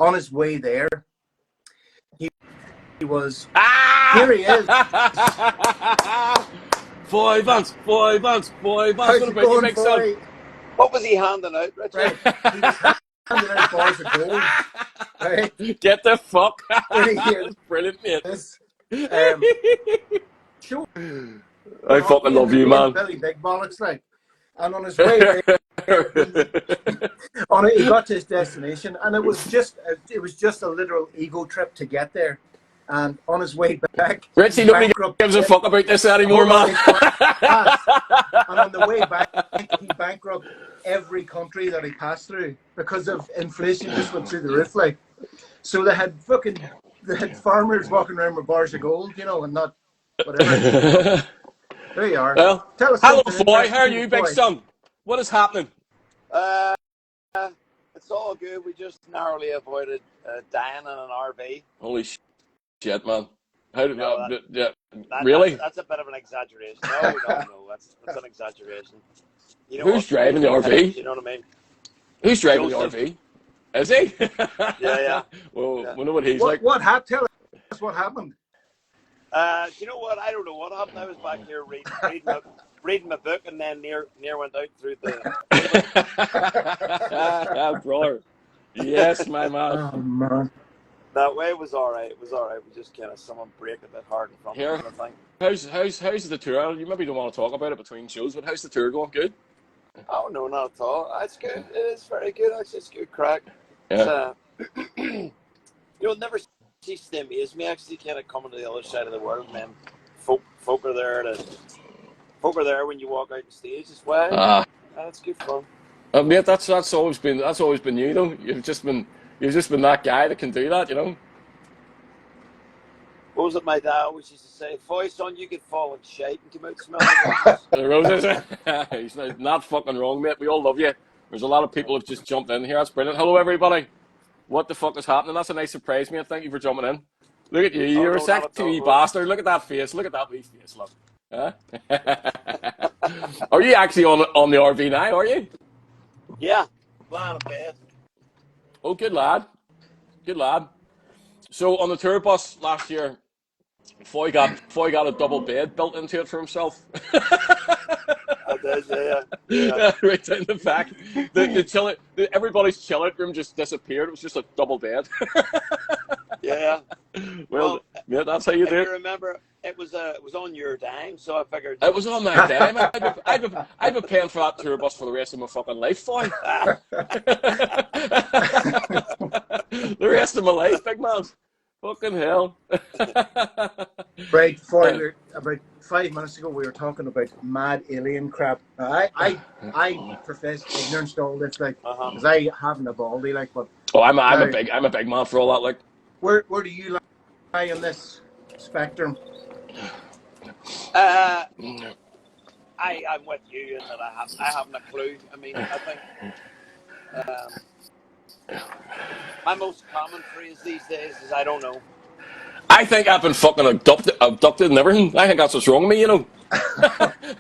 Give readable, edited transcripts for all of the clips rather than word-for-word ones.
on his way there, he was. Ah! Here he is. Foy Vance, Foy Vance, Foy Vance. How's What it about you, going, big son? boy? What was he handing out, Richie? Right. He was handing out bars of gold. Right. Get the fuck. Here he That's brilliant, mate. is. Um, showing I off fucking love you, being man. Billy Big Bollocks, like. And on his way there, he got to his destination, and it was just a literal ego trip to get there. And on his way back, Richie, he nobody bankrupt. gives a fuck about this anymore, Hold on, man. and on the way back, he bankrupted every country that he passed through because of inflation. Just went through the roof, like. So they had farmers walking around with bars of gold, and not whatever. There you are. Well, Tell us hello, something Foy. How are interesting, you, big Foy. son? What is happening? Uh, it's all good. We just narrowly avoided dying in an RV. Holy shit, man. How did No, really? That's a bit of an exaggeration. No, that's an exaggeration. Who's driving the RV? You know what I mean? Who's driving Joseph. the RV? Is he? Yeah. Well, Yeah. we know what he's like. Tell us what happened. You know what? I don't know what happened. I was back here reading my book, and then near went out through the. Brother. Yes, my man. Oh man. That way was all right. It was all right. We just kind of someone braked a bit hard in front Here. of us, I think. How's the tour? You maybe don't want to talk about it between shows, but how's the tour going? Good? Oh no, not at all. It's good. It is very good. Actually, it's good crack. Yeah. You'll never cease to amaze me. Actually, kind of coming to the other side of the world, man. Folk are there when you walk out the stage as well. That's good fun. Mate, that's always been you, though. You've just been that guy that can do that, What was it my dad always used to say? Foy, son, you could fall in shite and come out smelling The roses. He's not fucking wrong, mate. We all love you. There's a lot of people who've just jumped in here. That's brilliant. Hello, everybody. What the fuck is happening? That's a nice surprise, mate. Thank you for jumping in. Look at you. You're a sexy wee bastard. Look at that face. Look at that wee face, look. Huh? Are you actually on the RV now, are you? Yeah. Lying in bed. Oh, good lad. Good lad. So, on the tour bus last year, Foy got a double bed built into it for himself. I did, yeah. Right down the back. Everybody's chill-out room just disappeared. It was just a double bed. Yeah. Well, yeah, that's how you do it. You remember, it was on your dime, so I figured it was on my dime. I'd be paying for that tour bus for the rest of my fucking life, Foy. The rest of my life, big man. Fucking hell. Right, Foy, about 5 minutes ago we were talking about mad alien crap. I profess ignorance to all this, like, because I haven't a baldy, like, but. Oh, I'm a big man for all that, like. Where do you lie on this spectrum? I'm with you in that I haven't a clue. I mean, I think my most common phrase these days is I don't know. I think I've been fucking abducted and everything. I think that's what's wrong with me,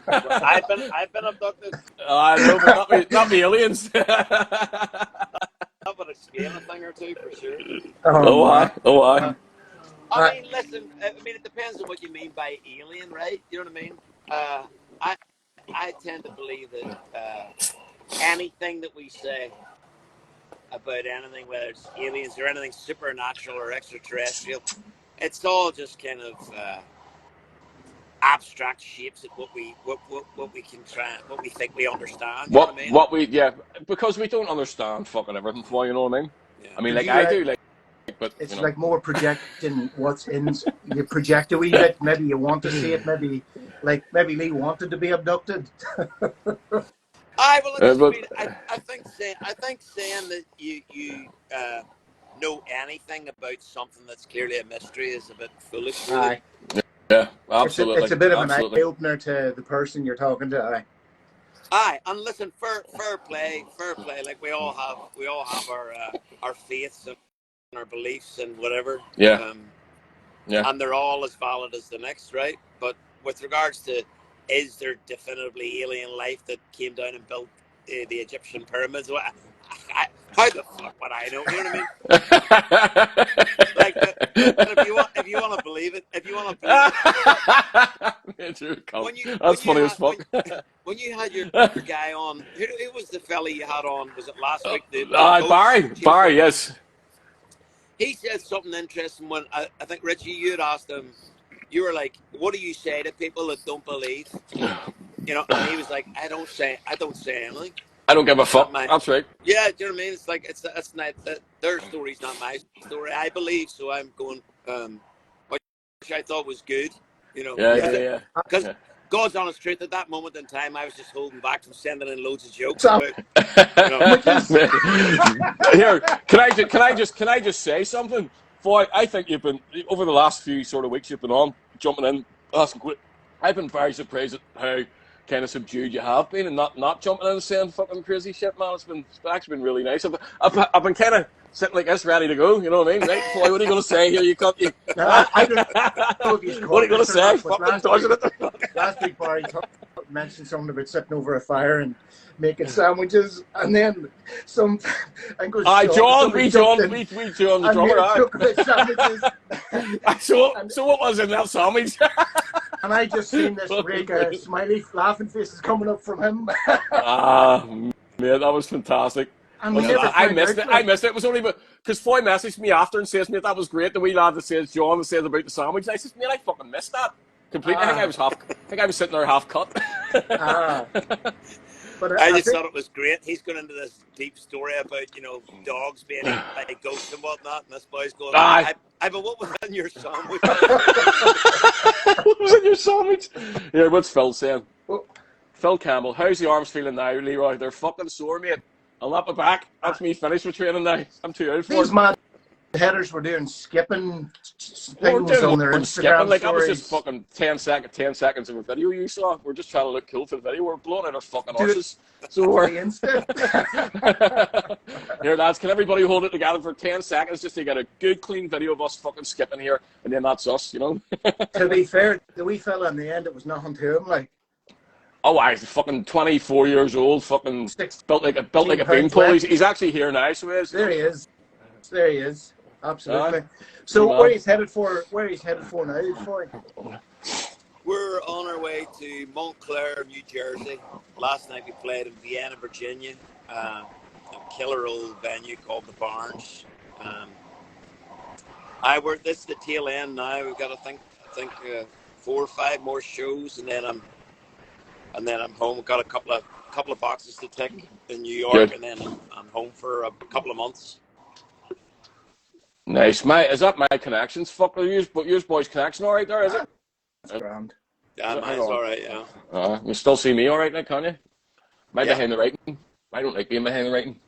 I've been abducted. I know, but not the aliens. That would explain a thing or two for sure. Oh, I. I mean, listen. I mean, it depends on what you mean by alien, right? You know what I mean? I tend to believe that anything that we say about anything, whether it's aliens or anything supernatural or extraterrestrial, it's all just kind of abstract shapes at what we can try, what we think we understand. You know what I mean? Because we don't understand fucking everything. For you know what I mean? Yeah. I mean, like I do, like. But it's like more projecting what's in. You project a wee bit. Maybe you want to see it. Maybe Lee wanted to be abducted. I think saying that you know anything about something that's clearly a mystery is a bit foolish. Really. Yeah, absolutely. It's a bit of an eye opener to the person you're talking to. Aye, and listen, fair play. Like we all have our faiths and our beliefs and whatever. Yeah. And they're all as valid as the next, right? But with regards to, is there definitively alien life that came down and built the Egyptian pyramids? How the fuck would I know? You know what I mean? Like, but if you want to believe it, when you That's funny as fuck. when you had your guy on, who was the fella you had on? Was it last week? The coach, Barry, yes. He said something interesting when I think Ritchie, you had asked him. You were like, "What do you say to people that don't believe?" You know, and he was like, I don't say anything. I don't give a It's not fuck. my, That's right. yeah, do you know what I mean? It's like, that's not, their story's not my story. I believe, so I'm going, which I thought was good, you know, Yeah. because God's honest truth, at that moment in time, I was just holding back from sending in loads of jokes So, about, you know. Here, can I just say something? Foy, I think you've been over the last few sort of weeks you've been on jumping in, asking. I've been very surprised at how kind of subdued you have been and not jumping in and saying fucking crazy shit, man. It's actually been really nice. I've been kind of sitting like this, ready to go. You know what I mean? Right, Foy, what are you going to say here? You got you. I don't know if he's What are you going to say? Fucking last week, Barry mentioned something about sitting over a fire and making sandwiches, and then some. I think it was John, we John, the drummer. Took about sandwiches. So what was in that sandwich? And I just seen this break smiley laughing faces coming up from him. Man, that was fantastic. And we never I missed it. I missed it. It was only because Foy messaged me after and says, mate, that was great. The wee lad that says John that says about the sandwich. And I says, mate, I fucking missed that completely. I think I was sitting there half cut. But I just thought it was great. He's going into this deep story about, you know, dogs being eaten by ghosts and whatnot, and this boy's going, but what was in your sandwich? What was in your sandwich? Yeah, what's Phil saying? Phil Campbell, how's the arms feeling now, Leroy? They're fucking sore, mate. I'll not be back. That's me finished with training now. I'm too old for it. These mad headers were doing skipping things on their Instagram skipping. Like, that was stories. just fucking 10 seconds of a video you saw. We're just trying to look cool for the video. We're blowing out our fucking arses. So we're... Here, lads, can everybody hold it together for 10 seconds just to get a good, clean video of us fucking skipping here, and then that's us, you know? To be fair, the wee fella in the end, it was nothing to him, like. Oh, he's fucking 24 years old, fucking built like a beanpole. He's actually here now, so he is. There he is. Absolutely. So where he's headed for now, Foy? We're on our way to Montclair, New Jersey. Last night we played in Vienna, Virginia, a killer old venue called the Barnes. This is the tail end now. We've got I think 4 or 5 more shows, and then I'm home. We've got a couple of boxes to tick in New York. Good. And then I'm home for a couple of months. Nice, mate. Is that my connections? Fuck, yours boys' connection all right there, is it? That's grand. Yeah, mine's all right, yeah. You still see me all right now, can you? Am I behind the writing? I don't like being behind the writing.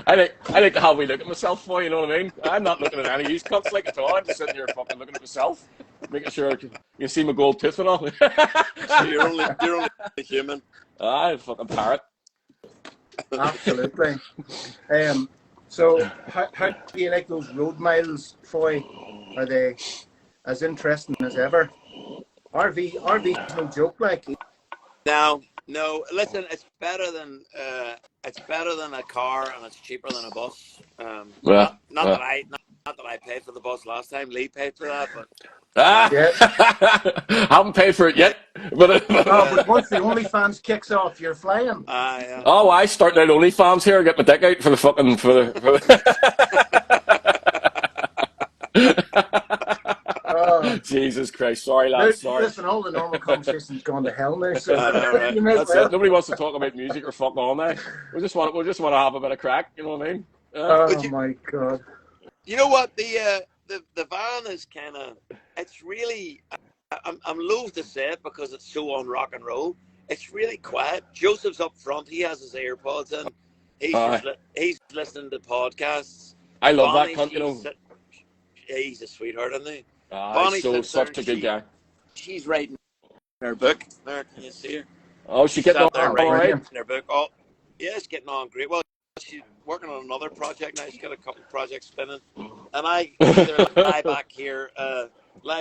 I like to have a wee look at myself, for you know what I mean? I'm not looking at any of these cunts like at all. I'm just sitting here fucking looking at myself, making sure you can see my gold tooth and all. So you're only human. Fucking parrot. Absolutely. So how do you like those road miles, Foy? Are they as interesting as ever? RV's no joke, like. No. Listen, it's better than a car, and it's cheaper than a bus. Not that I paid for the bus last time. Lee paid for that, but. Haven't paid for it yet, but once the OnlyFans kicks off, you're flying. Yeah. Oh, I starting out OnlyFans here. Get my dick out for the fucking Jesus Christ! Sorry, lads. Sorry. Listen, all the normal conversation's gone to hell now. So right. That's it. Nobody wants to talk about music or fuck all now. We just want to have a bit of crack. You know what I mean? My God! You know what the van is kind of. It's really. I'm loath to say it because it's so on rock and roll. It's really quiet. Joseph's up front. He has his AirPods in. He's listening to podcasts. I love that cunt, you know. He's a sweetheart, isn't he? He's such a good guy. She's writing her book. There, can you see her? Oh, she's getting on there all right. Her book. Oh, yeah, it's getting on great. Well, she's working on another project now. She's got a couple of projects spinning, and I either lie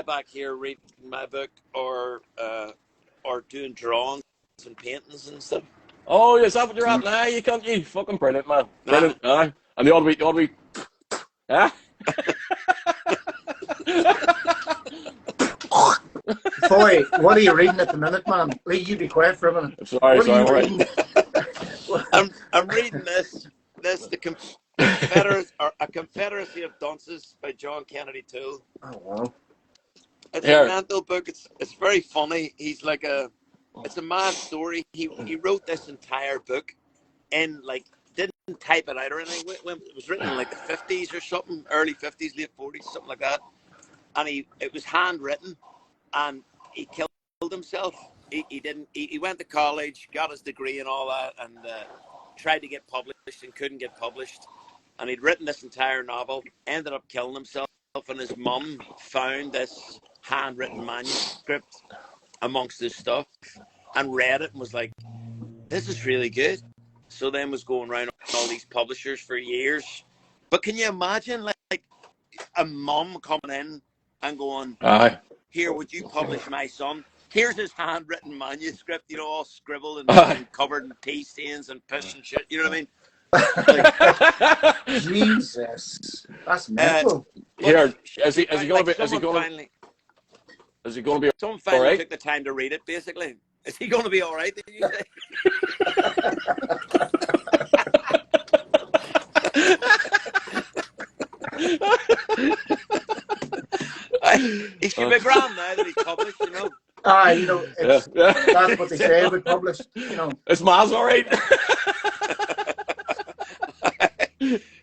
back here reading my book, or doing drawings and paintings and stuff. Oh, is that what you're at now? You can't. You fucking brilliant, man. Brilliant. Aye. And the odd week, huh? Foy, what are you reading at the minute, man? Lee, you be quiet for a minute. Sorry, What are you right. reading? I'm reading this the a Confederacy of Dunces by John Kennedy Toole. Oh wow. It's Here. a mental book. It's very funny. He's like it's a mad story. He wrote this entire book in like didn't type it out or anything. It was written in like the 50s or something, early 50s, late 40s, something like that. And it was handwritten, and he killed himself. He went to college, got his degree and all that, and tried to get published and couldn't get published. And he'd written this entire novel, ended up killing himself, and his mum found this handwritten manuscript amongst his stuff and read it and was like, this is really good. So then was going around all these publishers for years. But can you imagine like a mum coming in and going, Aye. here, would you publish my son? Here's his handwritten manuscript, you know, all scribbled and covered in tea stains and piss and shit. You know what I mean? Like, Jesus, that's mental. Here, is he going to be? Someone all finally right? took the time to read it. Basically, is he going to be all right? Did you say? He should be grand now that he's published, you know. You know, that's what they say about published, you know. It's Maz, all right.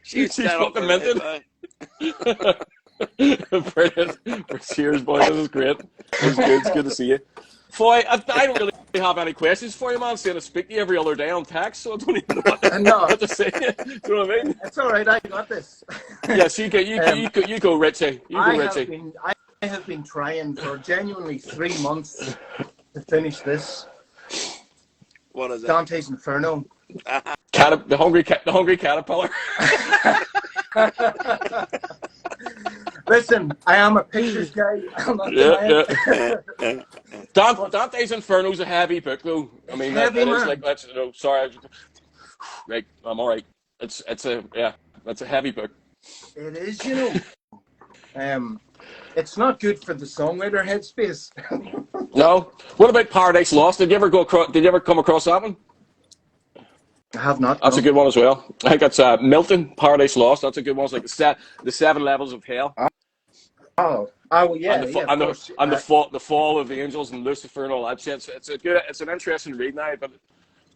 She's fucking minted. Brilliant. Cheers, boys. This is great. It's good. It's good to see you. Foy, I don't really have any questions for you, man. Saying I speak to you every other day on text, so I don't even know what to say. Do you know what I mean? It's all right. I got this. Yes, you go, Ritchi. I have been trying for genuinely 3 months to finish this. What is it? Dante's Inferno. The hungry caterpillar. Listen, I am a pictures guy. I'm not Dante's Inferno is a heavy book, though. I mean, heavy, it is like that's. No, sorry, right. I'm all right. It's a heavy book. It is, you know. It's not good for the songwriter headspace. No. What about Paradise Lost? Did you ever come across that one? I have not. That's a good one as well. I think that's Milton, Paradise Lost. That's a good one. It's like the 7 levels of hell. Oh, well, yeah, and the fall of the angels and Lucifer and all that shit. It's an interesting read now, but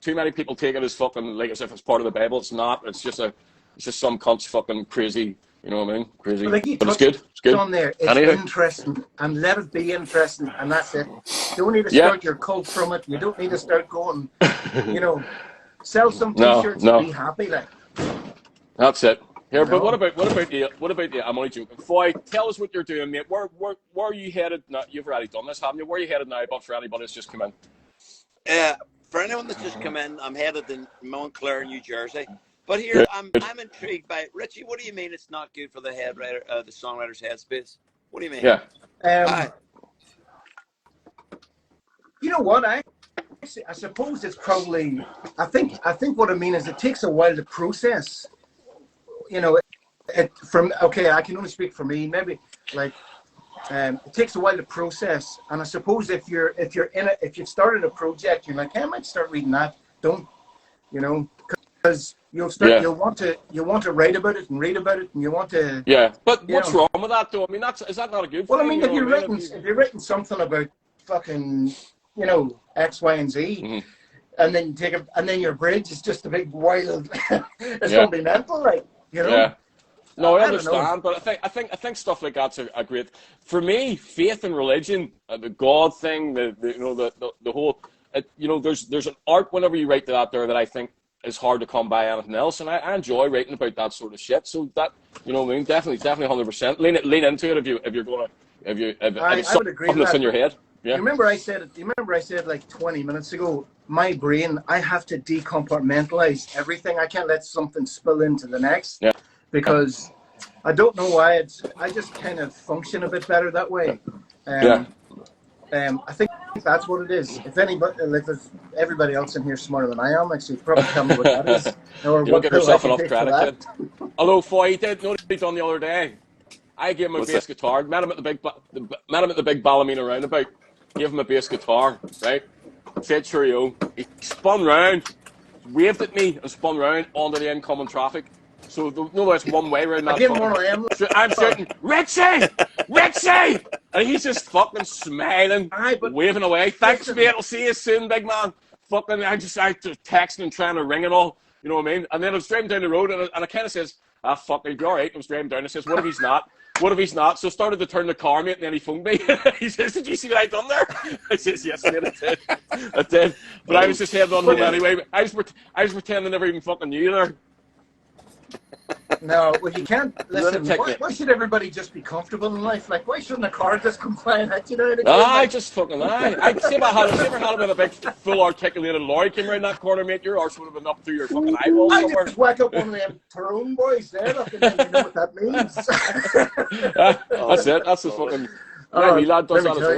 too many people take it as fucking like as if it's part of the Bible. It's not. It's just some cunt's fucking crazy. You know what I mean? Crazy. But it's good. It's good. On there, it's interesting, and let it be interesting, and that's it. You don't need to start your cult from it. You don't need to start going, you know, sell some t-shirts and be happy. Like that's it. Here, but what about you? I'm only joking. Foy, tell us what you're doing, mate. Where are you headed? Now, you've already done this, haven't you? Where are you headed now? But for anybody that's just come in. For anyone that's just come in, I'm headed to Montclair, New Jersey. But here, I'm intrigued by it. Ritchie, what do you mean it's not good for the the songwriter's headspace? What do you mean? Yeah. You know what? I suppose it's probably. I think what I mean is it takes a while to process. You know, I can only speak for me. Maybe like it takes a while to process. And I suppose if you've started a project, you're like, hey, I might start reading that. Don't, you know, because you'll want to write about it and read about it, and you want to. Yeah, but what's wrong with that though? I mean, is that not a good thing? Well, I mean, if you're writing something about fucking, you know, X, Y, and Z, and then and then your bridge is just a big wild. It's gonna be mental, like, you know. Yeah. No, I understand, but I think stuff like that's a great. For me, faith and religion, the God thing, the whole, you know, there's an art whenever you write that there that I think is hard to come by anything else, and I enjoy writing about that sort of shit. So that, you know what I mean, definitely 100%. Lean into it if you're gonna if it's I would agree with that's that. in your head. Yeah. You remember I said like 20 minutes ago, my brain, I have to decompartmentalize everything. I can't let something spill into the next, because I don't know why. I just kind of function a bit better that way. I think that's what it is. If anybody, like, there's everybody else in here smarter than I am, actually, probably tell me what that is, or You don't what give pill I yourself can enough take for credit, that. kid. Although Foy did, know what he done the other day? I gave him a What's bass guitar. Met him at the big Ballymena roundabout. Gave him a bass guitar, right? Said cheerio. He spun round, waved at me, and spun round onto the incoming traffic. So no, it's one way around I that gave him fucking. one of them. I'm shouting, Ritchie, Ritchie, and he's just fucking smiling, Aye, but waving away. Thanks, listen, mate. I'll see you soon, big man. Fucking, I just texting and trying to ring and all. You know what I mean? And then I was driving down the road, and I kind of says, "Ah, fuck, are you all right?" I was driving down. I says, "What if he's not? What if he's not?" So I started to turn the car, mate, and then he phoned me. He says, "Did you see what I done there?" I says, "Yes, mate, I did. I did." But I was just heading on home but anyway. I was pretending I never even fucking knew you there. no, well, you can't listen. Lunatic, mate. Why should everybody just be comfortable in life? Like, why shouldn't a car just come flying at you now? I just fucking I'd say if I ever had been a big full articulated lorry came around that corner, mate, your arse would have been up through your fucking eyeball I somewhere. just whack up one of them Tyrone boys there, look, and then you know what that means. That's it. That's the fucking. My wee lad does let that me as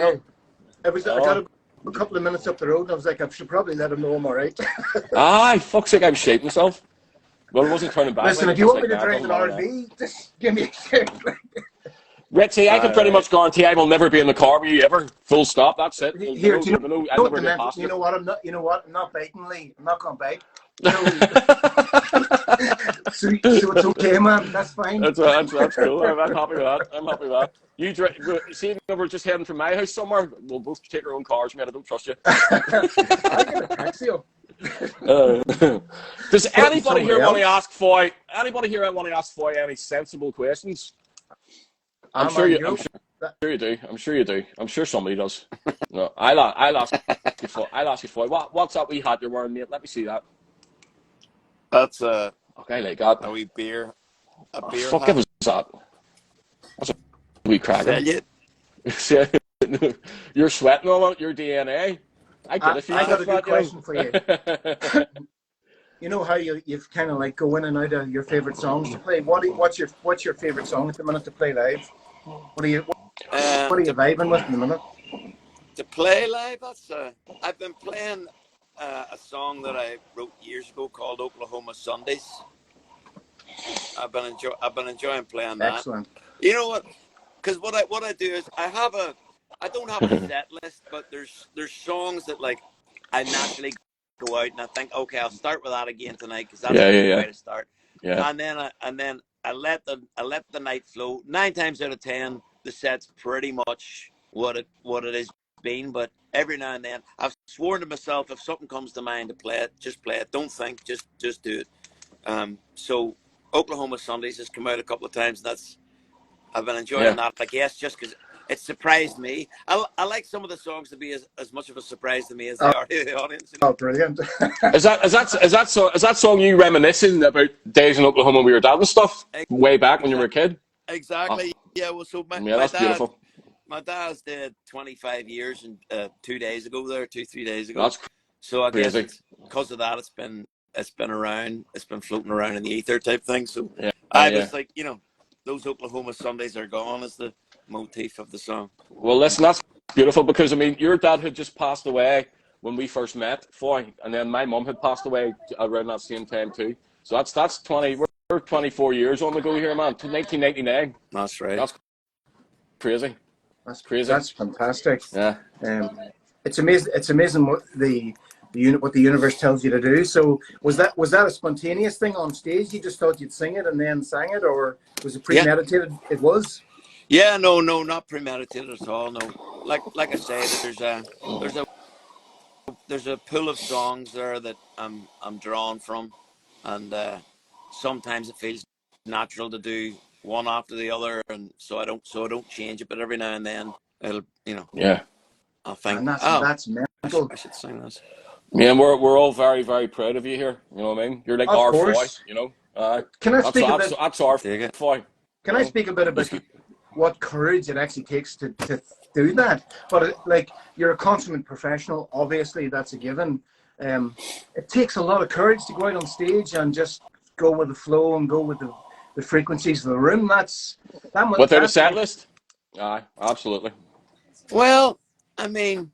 tell well. you, I got a couple of minutes up the road, and I was like, I should probably let him know I'm all right. Aye, fuck's sake, I'm shaping myself. Well, I wasn't turning back. Listen, like, if you want me like to drive an RV, just give me a shout. Ritchie, I can pretty much guarantee I will never be in the car with you ever. Full stop. That's it. Here, do you know I'll what never the be a man? passenger. You know what? I'm not. You know what? I'm not biting, Lee. I'm not going to bite. So it's okay, man. That's fine. That's cool. I'm happy with that. I'm happy with that. You see, we're just heading from my house somewhere. We'll both take our own cars, mate. I don't trust you. I'll get a taxi up. Does anybody here want to else? ask Foy? Anybody here want to ask Foy any sensible questions? I'm sure you do. I'm sure you do. I'm sure somebody does. No, I'll ask you, Foy. I'll ask you, Foy. What's that wee hat you're wearing, mate? Let me see that. That's a Okay, like that. wee beer. A beer Fuck, hat. it was that. That's a wee cracker. Sell it. You're sweating on it. Your DNA. I get it. I got a good question for you. You know how you've kind of like go in and out of your favorite songs to play. What's your favorite song at the minute to play live? What are you vibing with in the minute? To play live, I've been playing a song that I wrote years ago called Oklahoma Sundays. I've been enjoying playing that. Excellent. You know what? Because what I do is I don't have a set list, but there's songs that like I naturally go out and I think, okay, I'll start with that again tonight because that's a good way to start. Yeah. And then I let the night flow. 9 times out of 10, the set's pretty much what it has been. But every now and then, I've sworn to myself, if something comes to mind to play it, just play it. Don't think, just do it. So Oklahoma Sundays has come out a couple of times. And I've been enjoying that. I guess just because it surprised me. I like some of the songs to be as much of a surprise to me as they are to the audience. Oh, brilliant! Is that song you reminiscing about days in Oklahoma with your dad and stuff way back when you were a kid? Exactly. Yeah. Well, so my that's dad, beautiful. My dad's dead 25 years and 3 days ago. That's so I crazy. guess because of that, it's been around. It's been floating around in the ether type thing. So yeah. I was like, those Oklahoma Sundays are gone as the motif of the song. Well, listen, that's beautiful because I mean, your dad had just passed away when we first met, Foy, and then my mum had passed away around that same time too. So that's 20. We're 24 years on the go here, man. 1999. That's right. That's crazy. That's crazy. That's fantastic. Yeah. It's amazing. It's amazing what the universe tells you to do. So was that a spontaneous thing on stage? You just thought you'd sing it and then sang it, or was it premeditated? Yeah. It was. Yeah, no, not premeditated at all. No, like I say, there's a pool of songs there that I'm drawn from, and sometimes it feels natural to do one after the other, and so I don't change it. But every now and then it'll, Yeah. I think, and that's mental. I should sing this. Yeah, we're all very, very proud of you here. You know what I mean? You're like our Foy, Can I speak a bit? That's our Foy. Can I speak a bit about what courage it actually takes to do that? But like, you're a consummate professional. Obviously, that's a given. It takes a lot of courage to go out on stage and just go with the flow and go with the frequencies of the room. Without a set list? Aye, absolutely. Well, I mean,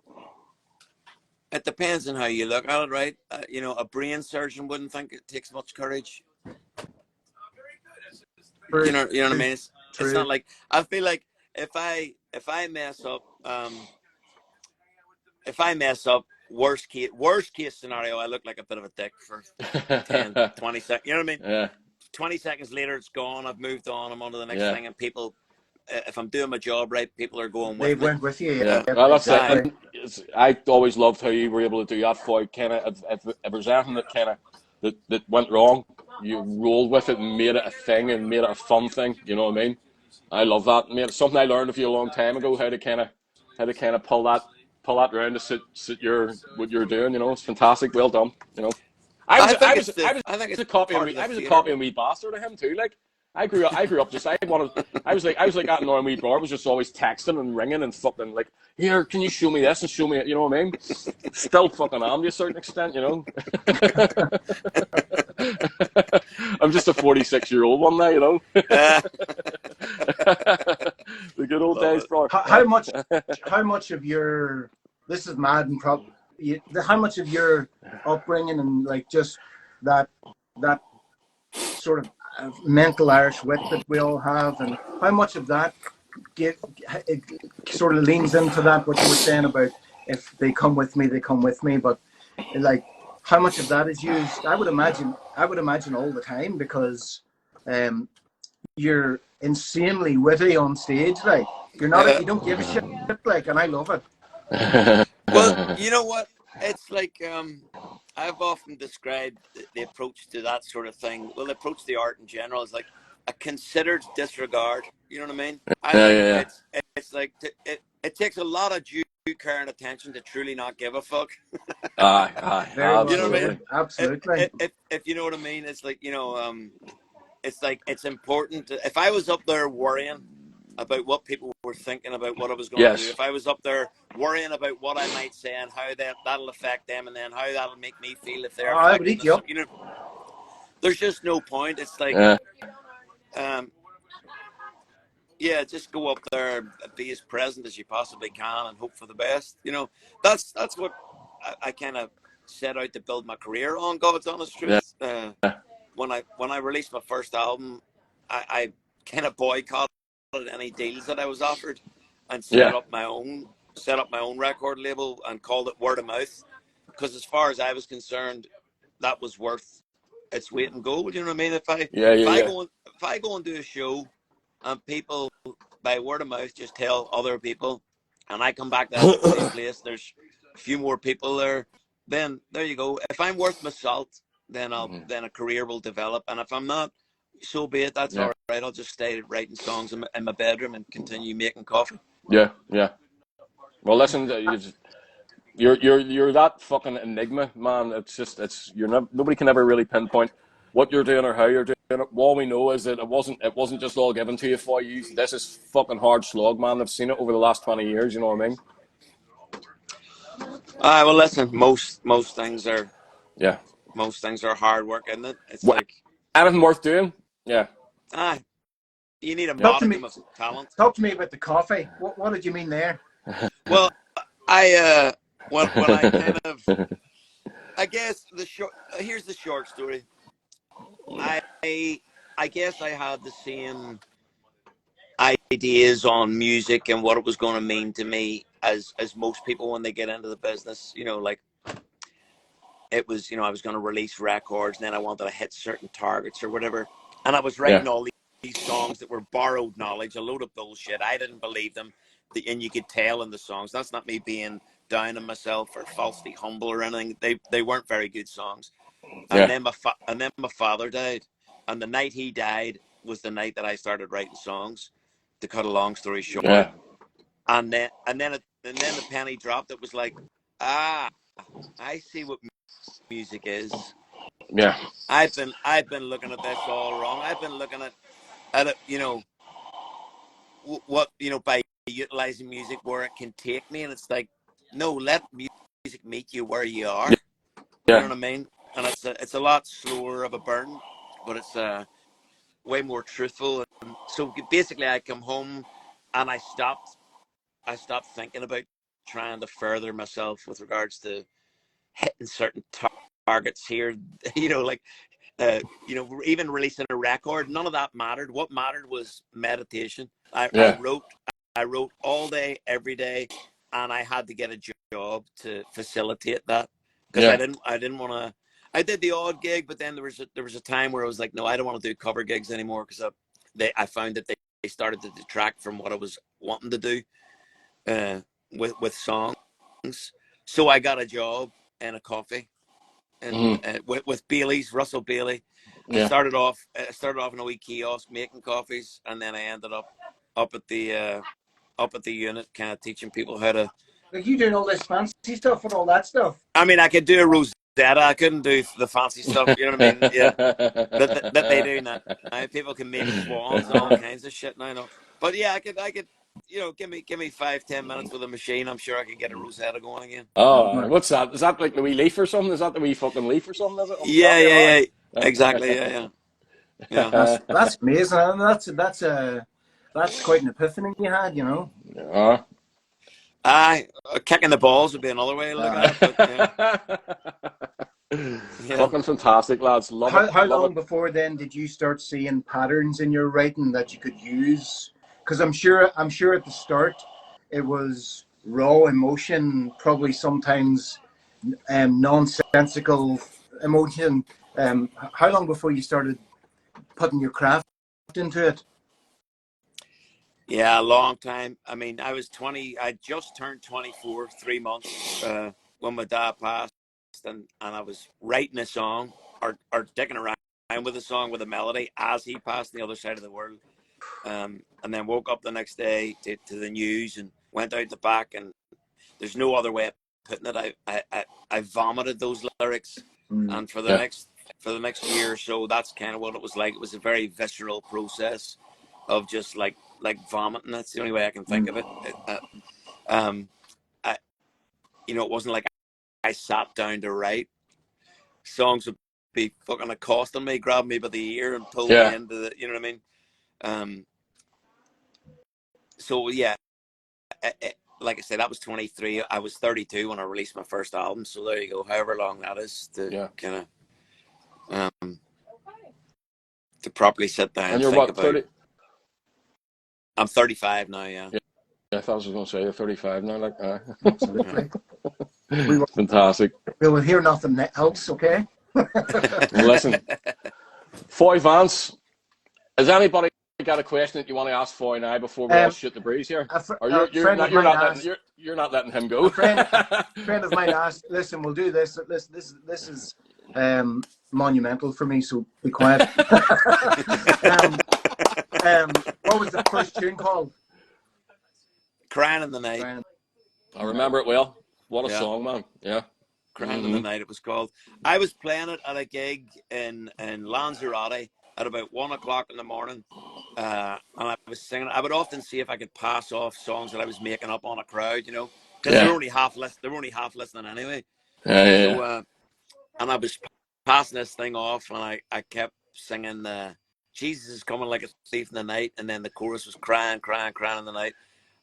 it depends on how you look at it, right? You know, a brain surgeon wouldn't think it takes much courage. True, You know what I mean? It's not true. like, I feel like if I mess up, if I mess up, worst case scenario, I look like a bit of a dick for 10, 20 seconds. You know what I mean? Yeah, 20 seconds later, it's gone. I've moved on. I'm on to the next yeah. thing, and people, if I'm doing my job right, people are going They with me. went with you. Yeah, Yeah, well, that's it. Aye. exactly. And I always loved how you were able to do that for kind of if there's anything that kind of that went wrong, you rolled with it and made it a thing and made it a fun thing. You know what I mean? I love that. Mate, it's something I learned of you a long time ago. How to kind of pull that round to suit your what you're doing. You know, it's fantastic. Well done. You know, I think a it's copy part of the I was a theater. copy and wee bastard of him too. Like I grew up just I was like that annoying wee brother was just always texting and ringing and fucking like, here, can you show me this and show me it, you know what I mean? Still fucking am to a certain extent, you know. I'm just a 46-year-old one now, you know. Uh, The good old love days, it. brother. How much of your this is mad and how much of your upbringing and like just that that sort of mental Irish wit that we all have, and how much of that give it sort of leans into that what you were saying about if they come with me, they come with me, but like how much of that is used? I would imagine all the time because um, you're insanely witty on stage, like you don't give a shit, like, and I love it. Well, you know what? It's like, I've often described the approach to that sort of thing. Well, the approach to the art in general is like a considered disregard. You know what I mean? I Yeah, think yeah, it's like it takes a lot of due care and attention to truly not give a fuck. yeah. Very You much know what I mean? so, Absolutely. absolutely. If you know what I mean, it's like, it's like it's important. If I was up there worrying about what people were thinking about what I was going to do, Yes. if I was up there worrying about what I might say and how that'll affect them, and then how that'll make me feel if they're I would affected, eat you up. there's just no point. It's like, Yeah, um, yeah, just go up there, be as present as you possibly can, and hope for the best. That's what I kind of set out to build my career on. God's honest yeah, truth. When I released my first album, I kind of boycotted any deals that I was offered, and yeah, set up my own record label and called it Word of Mouth, because as far as I was concerned, that was worth its weight in gold. You know what I mean? yeah, yeah, yeah. If I go and do a show and people by word of mouth just tell other people, and I come back to that same place, there's a few more people there, then there you go. If I'm worth my salt, then a career will develop, and if I'm not, so be it. That's Yeah, all right. I'll just stay writing songs in my bedroom and continue making coffee. yeah, yeah. Well, listen, you're that fucking enigma, man. It's just you're not, nobody can ever really pinpoint what you're doing or how you're doing it. All we know is that it wasn't just all given to you for you. This is fucking hard slog, man. I've seen it over the last 20 years. You know what I mean? Well, listen, Yeah. most things are hard work, isn't it? It's What like, anything worth doing? Yeah. ah, you need a Yeah. Talk to me. modicum of talent. Talk to me about the coffee. What did you mean there? Well, I when I kind of, I guess the short here's the short story. I I guess I had the same ideas on music and what it was going to mean to me as most people when they get into the business. Like, it was, I was going to release records, and then I wanted to hit certain targets or whatever. And I was Yeah. writing all these songs that were borrowed knowledge, a load of bullshit. I didn't believe them, and you could tell in the songs. That's not me being down on myself or falsely humble or anything. They weren't very good songs. And Yeah. then my father died, and the night he died was the night that I started writing songs. To cut a long story short, Yeah. and then the penny dropped. It was like, ah, I see what music is. Yeah. I've been looking at this all wrong. I've been looking at it, what, by utilizing music where it can take me, and it's like, no, let music meet you where you are. You know Yeah. what I mean? And it's a lot slower of a burn, but it's way more truthful. And so basically, I come home and I stopped thinking about trying to further myself with regards to hitting certain targets here. You know, like you know, even releasing a record, none of that mattered. What mattered was meditation. I wrote all day, every day, and I had to get a job to facilitate that because I didn't want to. I did the odd gig, but then there was a time where I was like, no, I don't want to do cover gigs anymore because I found that they started to detract from what I was wanting to do with songs. So I got a job in a coffee and with Bailey's, Russell Bailey. I started off in a wee kiosk making coffees, and then I ended up at the unit, kind of teaching people how to. Like you doing all this fancy stuff and all that stuff. I mean, I could do a Rosetta. I couldn't do the fancy stuff. You know what I mean? Yeah, that they do now. People can make swans and all kinds of shit now. No. But yeah, I could. You know, give me 5-10 minutes with a machine. I'm sure I could get a Rosetta going again. Oh, what's that? Is that like the wee leaf or something? Is that the wee fucking leaf or something? Is it? Yeah. Exactly. Yeah. That's amazing. And that's quite an epiphany you had, you know. Kicking the balls would be another way to look at it. But, fucking fantastic, lads. Love it. How long before then did you start seeing patterns in your writing that you could use? Because I'm sure at the start it was raw emotion, probably sometimes nonsensical emotion. How long before you started putting your craft into it? Yeah, a long time. I mean, I was 20. I just turned 24, 3 months when my dad passed, and I was writing a song or dicking around with a song with a melody as he passed on the other side of the world. And then woke up the next day to the news and went out the back, and there's no other way of putting it. I vomited those lyrics, and for the next year or so, that's kind of what it was like. It was a very visceral process of just like vomiting. That's the only way I can think of it. It wasn't like I sat down to write. Songs would be fucking accosting me, grab me by the ear and pull me into the, you know what I mean? So yeah, like I said, that was 23. I was 32 when I released my first album. So there you go. However long that is to kind of to properly sit down and you're think what, about. 30? I'm 35 now. Yeah. I thought I was going to say you're 35 now. Like, Absolutely. Fantastic. We will hear nothing else. Okay. Listen, Foy Vance, has anybody got a question that you want to ask Foy now before we all shoot the breeze here? You're not letting him go. A friend of mine asked, listen, we'll do this. This is monumental for me, so be quiet. What was the first tune called? Crying in the Night. I remember it well. What a song, man. Yeah. Crying in the Night, it was called. I was playing it at a gig in Lanzarote at about 1 o'clock in the morning. And I was singing. I would often see if I could pass off songs that I was making up on a crowd, you know, because they were only half listening anyway. So, and I was passing this thing off, and I kept singing, Jesus is coming like a thief in the night, and then the chorus was crying in the night.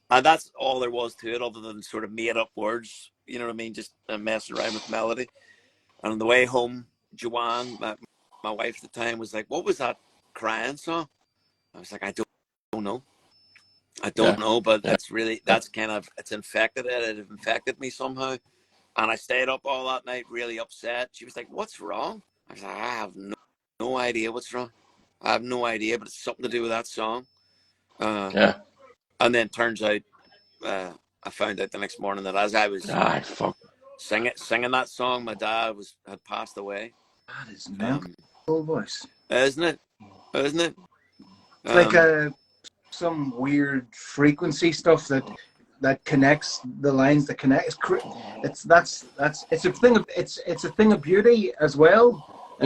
And that's all there was to it, other than sort of made up words, you know what I mean, just messing around with melody. And on the way home, Joanne, my wife at the time, was like, what was that crying song? I was like, I don't know. I don't know, but it's infected it. It infected me somehow. And I stayed up all that night really upset. She was like, what's wrong? I was like, I have no idea what's wrong. I have no idea, but it's something to do with that song. And then turns out, I found out the next morning that as I was singing that song, my dad had passed away. That is mental voice. Isn't it? It's like some weird frequency stuff that connects the lines that connect. It's a thing of beauty as well.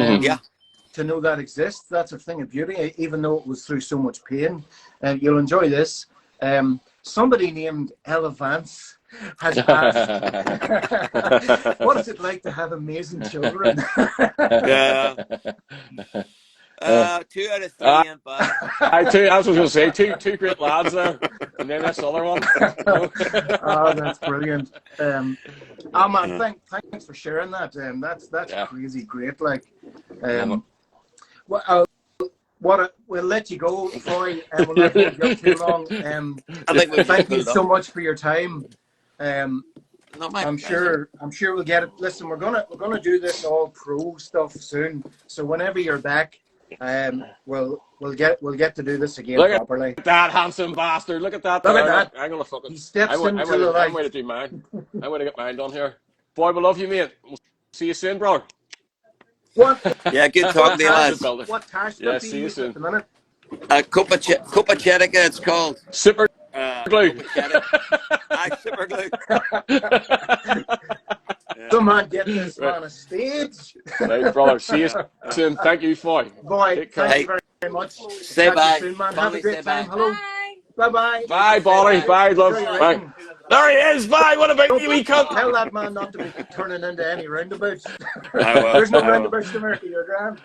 To know that exists, that's a thing of beauty, even though it was through so much pain. You'll enjoy this. Somebody named Ella Vance has asked, what is it like to have amazing children? 2 out of 3 ain't bad. I was going to say two great lads there, and then this other one. Oh, that's brilliant. Man, thanks for sharing that. That's crazy great. Like, we'll let you go, Foy, and we'll not hold you up too long. I think we've thank you so much for your time. No, I'm sure we'll get it. Listen, we're gonna do this all pro stuff soon. So whenever you're back, we'll get to do this again properly. Look at that handsome bastard! Look at that! Look at that! I'm gonna fucking. He steps into the light. I'm going to do mine. I'm going to get mine done here. Boy, we love you, mate. We'll see you soon, brother. What? Yeah, good talking to you, lads. What tash stuff do you use at the minute? Copa Chetica, it's called. Super glue. Super glue. Come on, get this on a stage. Right, brother. See you soon. Thank you, Foy. Boy, thank you very much. Say bye. Soon, man. Have a great time. Hello. Bye-bye. Bye, Bolly. Bye, love. Bye. There he is. Bye. What about you, wee cunt? Tell that man not to be turning into any roundabouts. I will. There's no roundabouts to America. You're grand.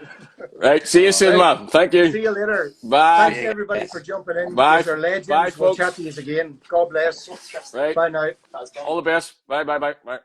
Right. See you soon, man. Thank you. See you later. Bye. Thanks, everybody, for jumping in. Bye. These are legends. Bye, we'll folks. chat to you again. God bless. Right. Bye now. All the best. Bye. Bye. Bye. Bye.